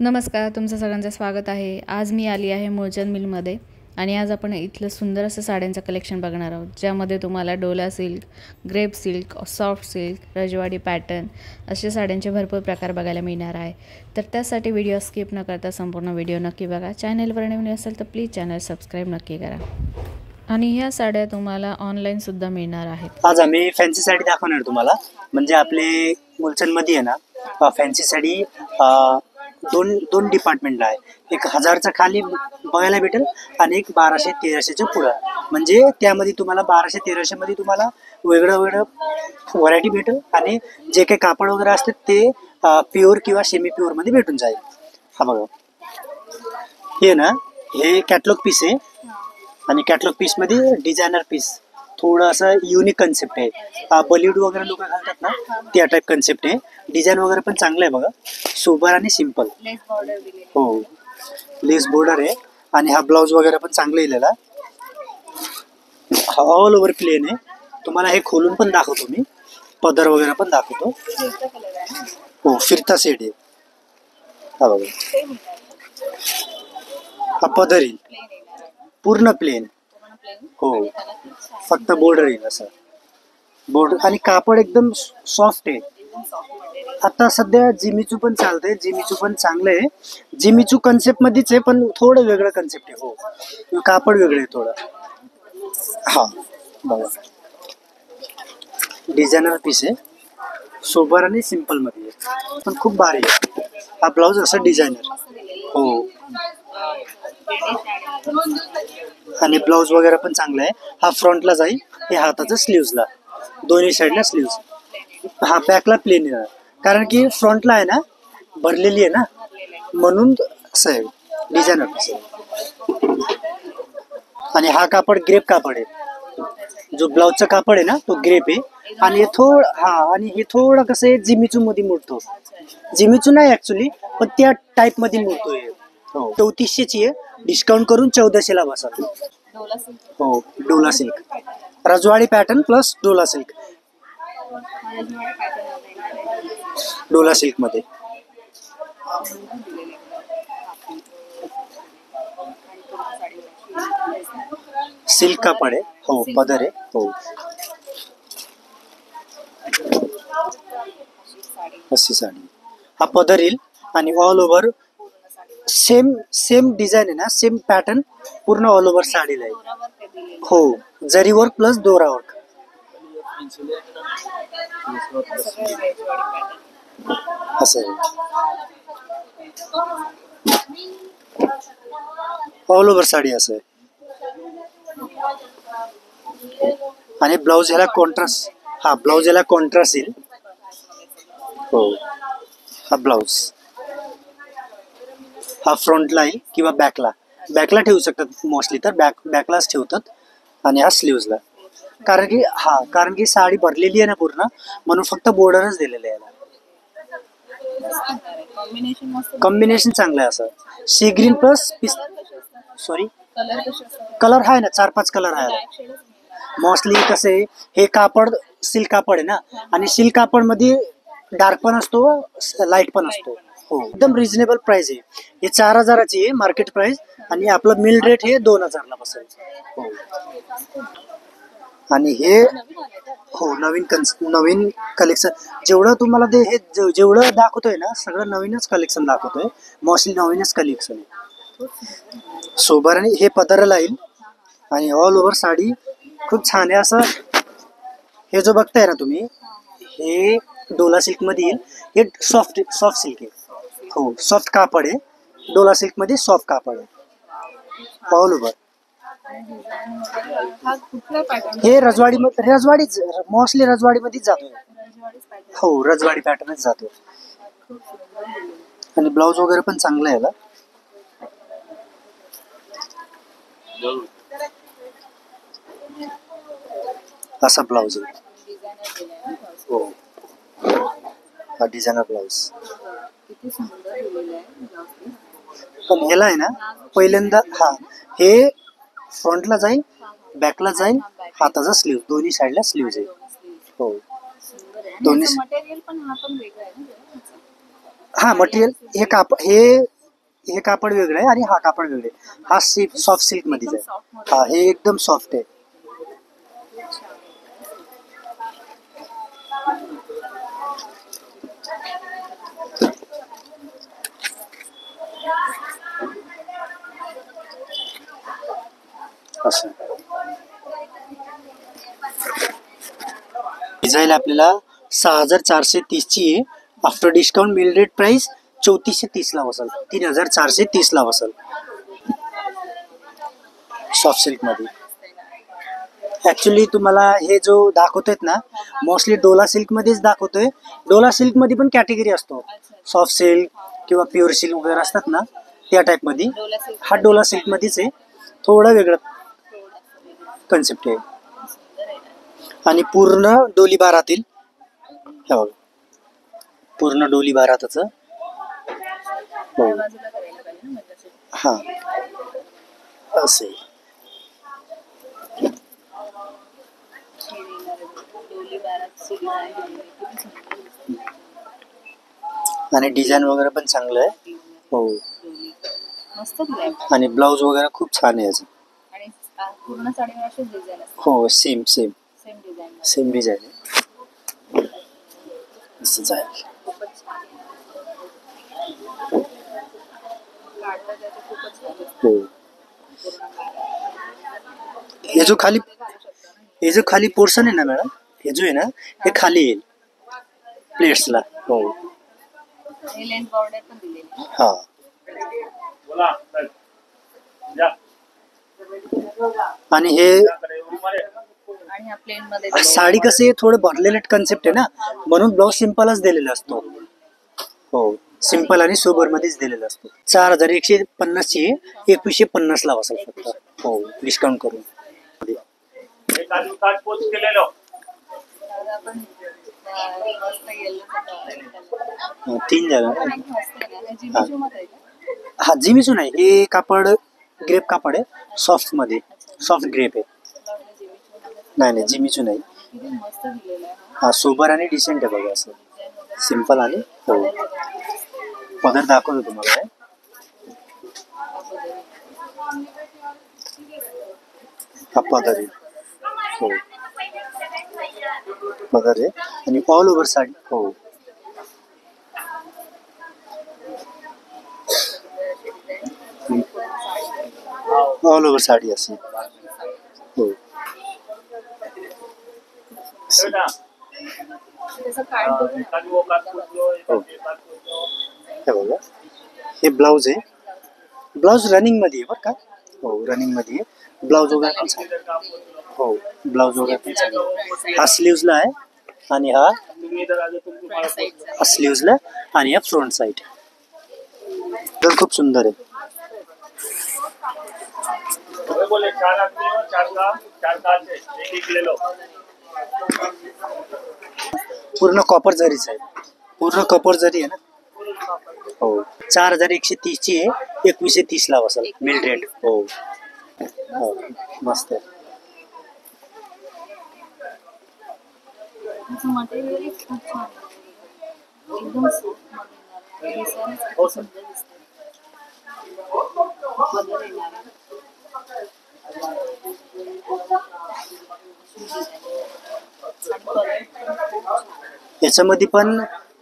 नमस्कार, तुमचं सगळ्यांचं स्वागत आहे. आज मी आली आहे मूळचंद मिलमध्ये आणि आज आपण इथलं सुंदर असं साड्यांचं कलेक्शन बघणार आहोत, ज्यामध्ये तुम्हाला Dola silk, grape silk, soft silk, रजवाडी पॅटर्न असे साड्यांचे भरपूर प्रकार बघायला मिळणार आहे. तर त्यासाठी व्हिडिओ स्किप न करता संपूर्ण व्हिडिओ नक्की बघा. चॅनलवर नवीन असेल तर प्लीज चॅनल सबस्क्राईब नक्की करा. आणि ह्या साड्या तुम्हाला ऑनलाईनसुद्धा मिळणार आहेत. आज आम्ही फॅन्सी साडी दाखवणार तुम्हाला. म्हणजे आपले मुलचंदमध्ये आहे ना, फॅन्सी साडी दोन डिपार्टमेंटला आहे. एक 1000चा खाली बघायला भेटेल आणि एक 1200-1300च्या पुढं. म्हणजे त्यामध्ये तुम्हाला 1200-1300 मध्ये तुम्हाला वेगळं व्हरायटी भेटेल आणि जे काही कापड वगैरे असते ते प्युअर किंवा सेमी प्युअर मध्ये भेटून जाईल. हा बघा, हे ना, हे कॅटलॉग पीस आहे आणि कॅटलॉग पीस मध्ये डिझायनर पीस थोडं असं युनिक कन्सेप्ट आहे. बॉलिवूड वगैरे लोक घालतात ना, त्या टाईप कन्सेप्ट आहे. डिझाईन वगैरे पण चांगलं आहे बघा, सोबर आणि सिम्पल. हो, लेस बॉर्डर आहे आणि हा ब्लाऊज वगैरे पण चांगला इलेला. हा ऑल ओव्हर प्लेन आहे. तुम्हाला हे खोलून पण दाखवतो मी, पदर वगैरे पण दाखवतो. हो, फिरता सेट आहे. हा बघा, हा पदर येईल पूर्ण प्लेन. हो, फक्त बॉर्डर येईल असं बॉर्डर आणि कापड एकदम सॉफ्ट आहे. आता सध्या जिमीचू पण चालतंय, जिमीचू पण चांगलं आहे. जिमीचू कन्सेप्ट मध्येच आहे पण थोडं वेगळं कन्सेप्ट आहे. हो, कापड वेगळं आहे थोडं. हा बघा, डिझायनर पीस आहे, सोबर आणि सिम्पल मध्ये आहे, पण खूप भारी आहे. हा ब्लाऊज असं डिझायनर. हो, आणि ब्लाऊज वगैरे पण चांगला आहे. हा फ्रंटला जाईल, हे हाताचं स्लीव्सला, दोन्ही साईडला स्लीव्स. हा बॅकला प्लेन येणार, कारण की फ्रंटला आहे ना भरलेली आहे ना, म्हणून असं आहे डिझायनर पीस आहे. आणि हा कापड ग्रेप कापड आहे. जो ब्लाऊजचा कापड आहे ना तो ग्रेप आहे आणि हे थोडं कसं आहे, जिमीचू मध्ये मोडतो. जिमीचू नाही ऍक्च्युली, पण त्या टाईप मध्ये मोडतोय. हो, 3400ची आहे, डिस्काउंट करून 1400ला बसत. हो, डोला सिल्क, रजवाडी pattern plus Dola silk. Dola silk मध्ये सिल्क कापड आहे. हो, पदर आहे. हो, अशी साडी हा पदर येईल आणि ऑल ओव्हर सेम डिझाईन आहे ना, सेम पॅटर्न पूर्ण ऑल ओव्हर साडीला आहे. हो, जरी वर्क प्लस दोरा वर्क असं आहे. ऑल ओव्हर साडी असं आहे. आणि ब्लाऊज याला कॉन्ट्रास्ट. हा ब्लाऊज याला कॉन्ट्रास्ट येईल. हो, हा ब्लाऊज हा फ्रंटला येईल किंवा बॅकला ठेवू शकतात मोस्टली, तर बॅकलाच ठेवतात. आणि हा स्लीव्सला, कारण की साडी भरलेली आहे ना पूर्ण, म्हणून फक्त बॉर्डरच दिलेलं आहे. कॉम्बिनेशन चांगलं आहे असं, sea green plus sorry colour आहे ना, 4-5 कलर आहे. मोस्टली कसे, हे कापड सिल्क कापड आहे ना, आणि सिल्क कापड मध्ये डार्क पण असतो, लाईट पण असतो. हो, एकदम रिजनेबल प्राइस आहे. हे 4000ची आहे मार्केट प्राइस आणि आपलं मिल रेट हे 2000ला बसेल. हो, आणि हे हो नवीन कलेक्शन. जेवढं तुम्हाला हे जेवढं दाखवतोय ना, सगळं नवीनच कलेक्शन दाखवतोय. मोस्टली नवीनच कलेक्शन आहे. सोबर आणि हे पदराला येईल आणि ऑल ओव्हर साडी खूप छान आहे. असं हे जो बघताय ना तुम्ही, हे डोला सिल्क मध्ये येईल. हे सॉफ्ट सिल्क आहे. हो, सॉफ्ट कापड आहे. डोला सिल्क मध्ये सॉफ्ट कापड आहे ऑल ओव्हर. हे रजवाडीच मोस्टली रजवाडीमध्येच जातो. हो, रजवाडी पॅटर्नच जातो. आणि ब्लाऊज वगैरे पण चांगलं आहे याला. असा ब्लाऊज आहे. हो, हा डिझायनर ब्लाऊज. पण ह्याला आहे ना, पहिल्यांदा हे फ्रंटला जाईल, बॅकला जाईल, हाताचा स्लीव्ह, दोन्ही साईडला स्लीव्ह आहे. हो, दोन्ही. हा मटेरियल हे कापड वेगळं आहे आणि हा कापड वेगळे. हा सॉफ्ट सिल्क मध्येच आहे. हा हे एकदम सॉफ्ट आहे. असं डिझाईन आपल्याला 6430 ची आहे. After discount mill rate price 3430 ला बसल. 3430 ला बसल सॉफ्ट सिल्क मध्ये. ऍक्च्युली तुम्हाला हे जो दाखवतोय ना मोस्टली डोला सिल्क मध्येच दाखवतोय. डोला सिल्क मध्ये पण कॅटेगरी असतो. सॉफ्ट सिल्क किंवा प्युअर सिल्क वगैरे असतात ना त्या टाइप मध्ये. हा डोला सिल्क मध्येच आहे. थोडं वेगळं कन्सेप्ट आहे आणि पूर्ण डोली बारातील. हे बघा पूर्ण डोली बारातच. हा असे आणि डिझाईन वगैरे पण चांगलं आहे. हो आणि ब्लाऊज वगैरे खूप छान आहे याचं. हो सेम डिझाईन आहे. असं जाईल. हो हे जो खाली पोर्शन आहे ना मॅडम, हे जो आहे ना हे खाली येईल प्लेट्सला. हो हा आणि हे साडी कसे थोडं भरलेलं कन्सेप्ट आहे ना म्हणून ब्लाऊज सिंपलच दिलेला असतो. हो सिंपल आणि सोबर मध्येच दिलेला असतो. 4150 ची 2150 ला बसेल फक्त. हो डिस्काउंट करून. तीन झालं. हा जिमिचू नाही, हे कापड ग्रेप कापड आहे. सॉफ्ट मध्ये सॉफ्ट ग्रेप आहे. नाही जिमिचू नाही. हा सोबर आणि डिसेंट आहे बघा. असं सिंपल आणि हो पदर दाखवतो तुम्हाला. हा पदर आहे. हो पदर आहे आणि ऑल ओव्हर साडी. हो ऑल ओव्हर साडी असे. हो हे बघा हे ब्लाऊज आहे. ब्लाऊज रनिंग मध्ये आहे बरं का. हो रनिंग मध्ये आहे. ब्लाऊज वगैरे पण चांगला. हो ब्लाऊज वगैरे पण चांगला. हा स्लीव्हजला आहे आणि हा स्लीव्हजला आणि हा फ्रंट साईड. तर खूप सुंदर आहे. पूर्ण कॉपर जरीच आहे. पूर्ण कॉपर जरी आहे ना. हो 4130 ची आहे. 2130 ला बसेल मिल रेट. हो मस्त आहे. याच्यामध्ये पण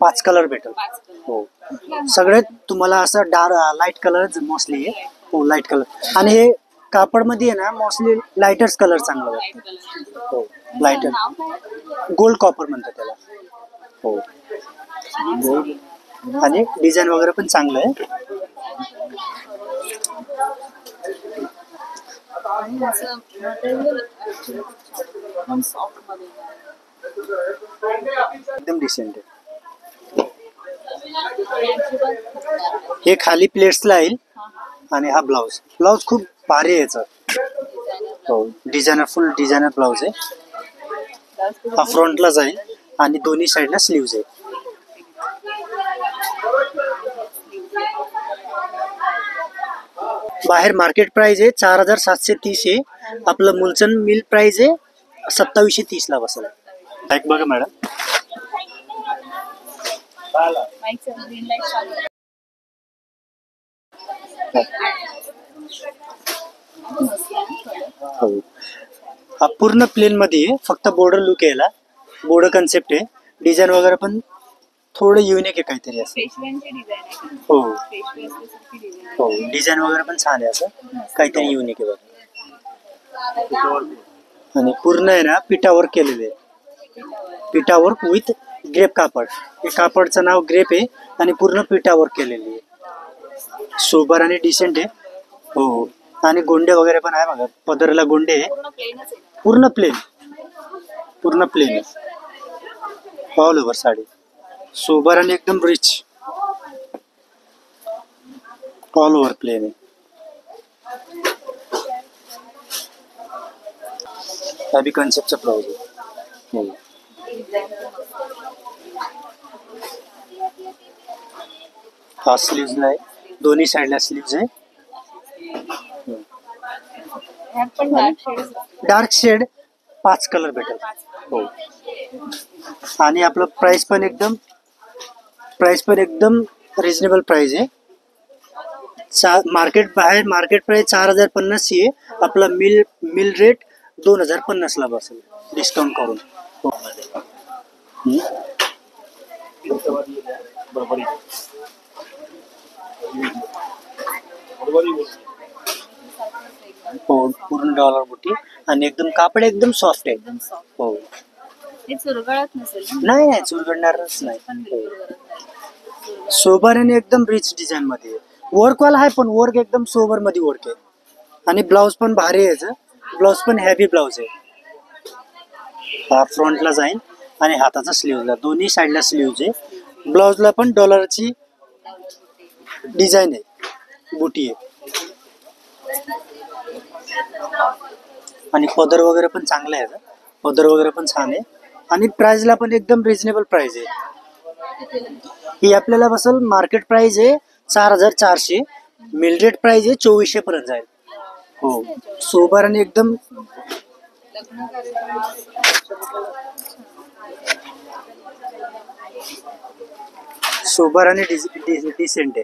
5 कलर भेटेल. हो सगळ्यात तुम्हाला असं लाईट कलर मोस्टली आहे. हो लाईट कलर आणि हे कापड मध्ये आहे ना मोस्टली लाईटर्स कलर चांगला वाटतो. हो लाईटर गोल्ड कॉपर म्हणतात त्याला. हो गोल्ड आणि डिझाईन वगैरे पण चांगलं आहे. एकदम डिसेंट आहे. हे खाली प्लेट्सला येईल आणि हा ब्लाऊज खूप भारी आहे याचा. हो डिझायनर फुल डिझायनर ब्लाऊज आहे. हा फ्रंटला जाईल आणि दोन्ही साईडला स्लीव्ज आहे. बाहेर मार्केट प्राइस आहे 4730 आहे. आपलं मुलचंद मिल प्राइस आहे 2730 ला बसेल. बघा मॅडम हो. हा पूर्ण प्लेन मध्ये आहे, फक्त बॉर्डर लुक यायला, बॉर्डर कन्सेप्ट आहे. डिझाईन वगैरे पण थोडं युनिक आहे काहीतरी असं. हो हो, डिझाईन वगैरे पण छान आहे, असं काहीतरी युनिक आहे बघा. आणि पूर्ण आहे ना पिठावर केलेले आहे, पिठावर विथ ग्रेप कापड. हे कापडचं नाव ग्रेप आहे आणि पूर्ण पिठावर केलेली आहे. सोबर आणि डिसेंट आहे. हो, आणि गोंडे वगैरे पण आहे बघा, पदरला गोंडे आहे. पूर्ण प्लेन, पूर्ण प्लेन आहे ऑल ओव्हर साडी. सोबर आणि एकदम रिच, ऑल ओव्हर प्लेन आहे. हा बी कन्सेप्टचा ब्लाउज आहे. हो. हा स्लीव्हजला आहे, दोन्ही साईडला स्लीव्ज आहे. डार्क शेड 5 कलर भेटेल. हो, आणि आपलं प्राइस पण एकदम रिजनेबल प्राइस आहे. मार्केट प्राइस 4050 आहे. आपला मिल रेट 2050 ला बसेल डिस्काउंट करून. हो. हो, पूर्ण डॉलर बुटी आणि एकदम कापड एकदम सॉफ्ट आहे. हो, चुरगळत नसेल. नाही नाही, चुरगडणारच नाही. सोबर आणि एकदम रिच डिझाईन मध्ये वर्क वाला आहे, पण वर्क एकदम सोबर मध्ये वर्क आहे. आणि ब्लाउज पण भारी आहे, ब्लाउज पण हेवी ब्लाउज आहे. हा फ्रंटला जाईल आणि हाताचा स्लीव्हला, दोन्ही साईडला स्लीव्ज आहे. ब्लाउजला पण डॉलरची डिझाईन आहे, बुटी आहे. आणि पदर वगैरे पण चांगला आहे, पदर वगैरे पण छान आहे. आणि प्राइसला पण एकदम रिजनेबल प्राइस आहे. ही आपल्याला बसल, मार्केट प्राइस आहे 4400, मिल रेट प्राइस आहे 2400 पर्यंत जाईल. हो, सोबर आणि एकदम सोबर आणि डिसेंट आहे.